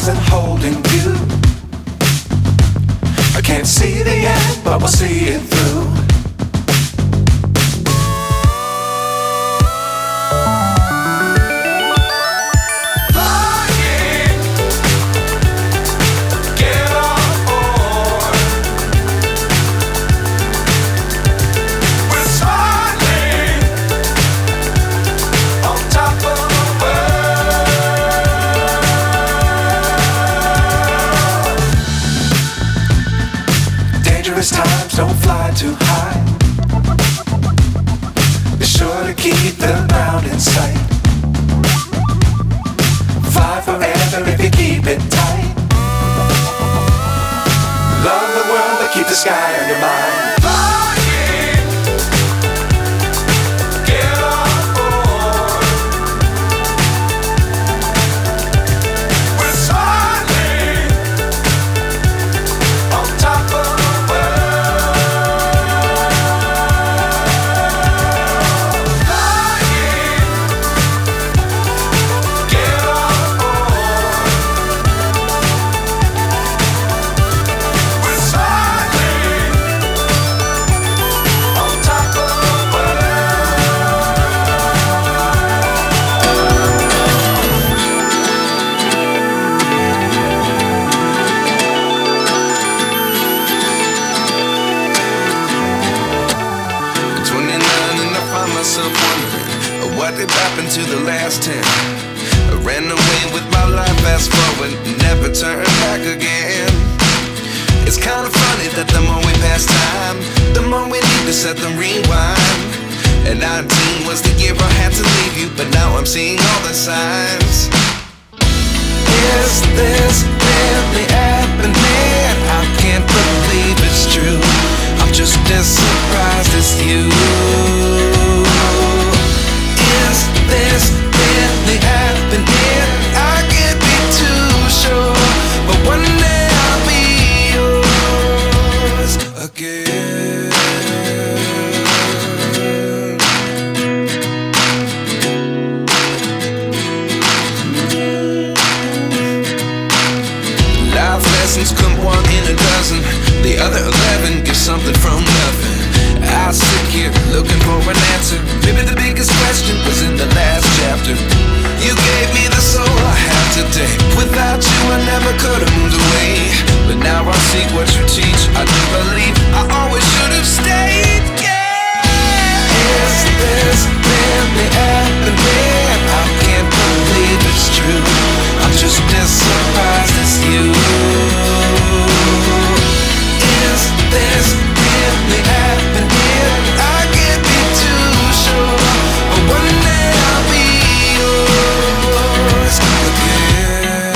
stars and holding you. I can't see the end, but we'll see it through. Times don't fly too high. Be sure to keep the ground in sight. Fly forever if you keep it tight. Love the world but keep the sky on your mind. What did happen to the last 10? I ran away with my life, fast forward, never turn back again. It's kind of funny that the more we pass time, the more we need to set the rewind. And 19 was the year I had to leave you, but now I'm seeing all the signs. Is this really happening? I can't believe it's true. I'm just as surprised as you. Is this really happening? I can't be too sure, but one day I'll be yours again. Life lessons come one in a dozen. The other 11 get something from nothing. I sit here looking for an answer. Maybe the biggest question was in the last chapter. You gave me the soul I have today. Without you I never could have moved away. But now I see what you teach. I do believe I always should have stayed. Yeah. Is this really happening? I can't believe it's true. I'm just as surprised as you. Is this really happening? I can't be too sure, but one day I'll be yours again.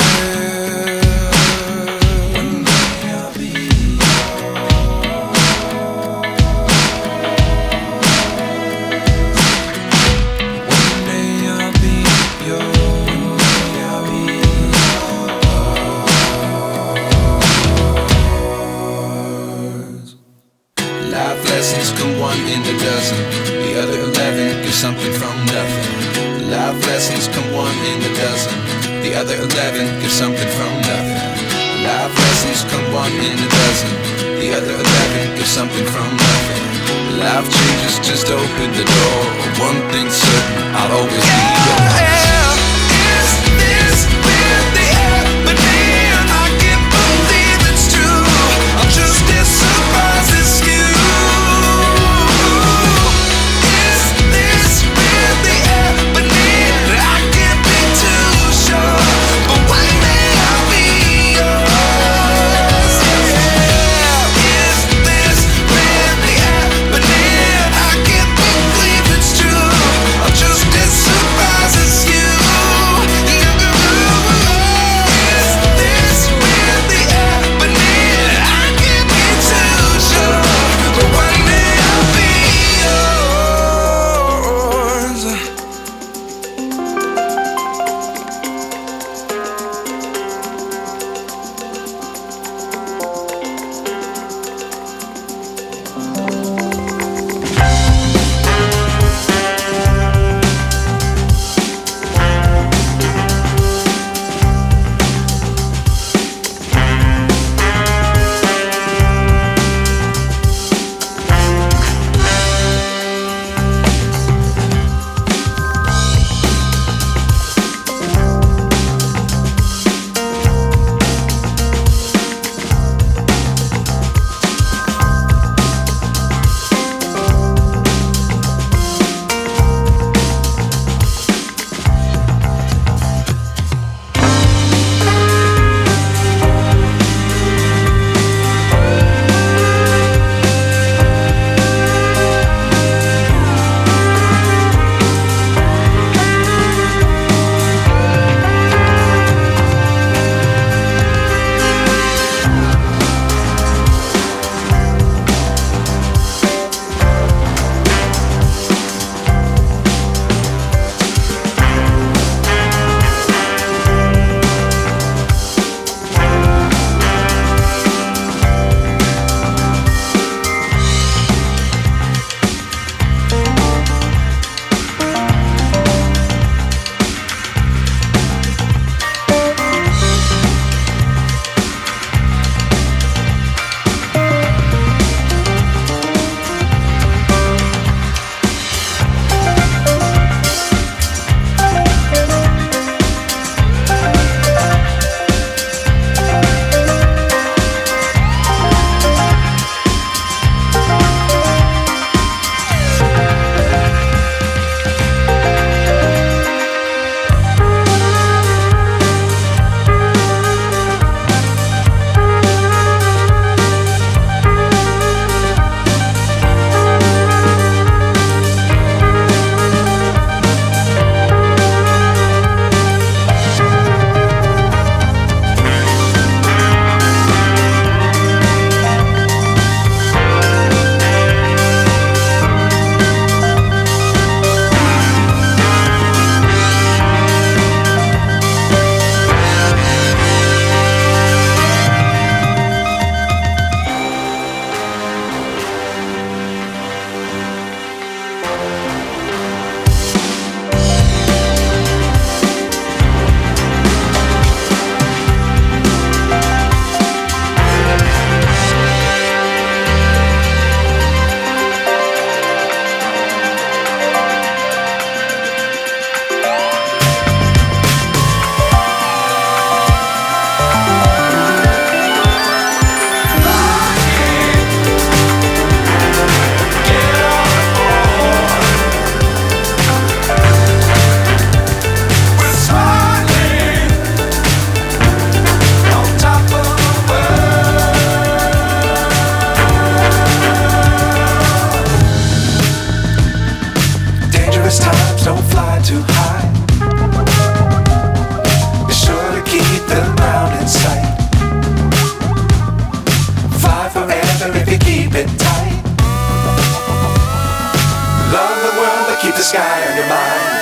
One day I'll be yours. One day I'll be yours. One day I'll be yours. Life lessons come one in a dozen. The other 11 get something from nothing. Life lessons come one in a dozen. The other 11 get something from nothing. Life lessons come one in a dozen. The other 11 get something from nothing. Life changes just open the door. One thing's certain, I'll always be yours. Is this really happening? I can't believe it's true. I'm just as surprised as you. Surprise. don't fly too high. Be sure to keep the ground in sight. Fly forever if you keep it tight. Love the world but keep the sky on your mind.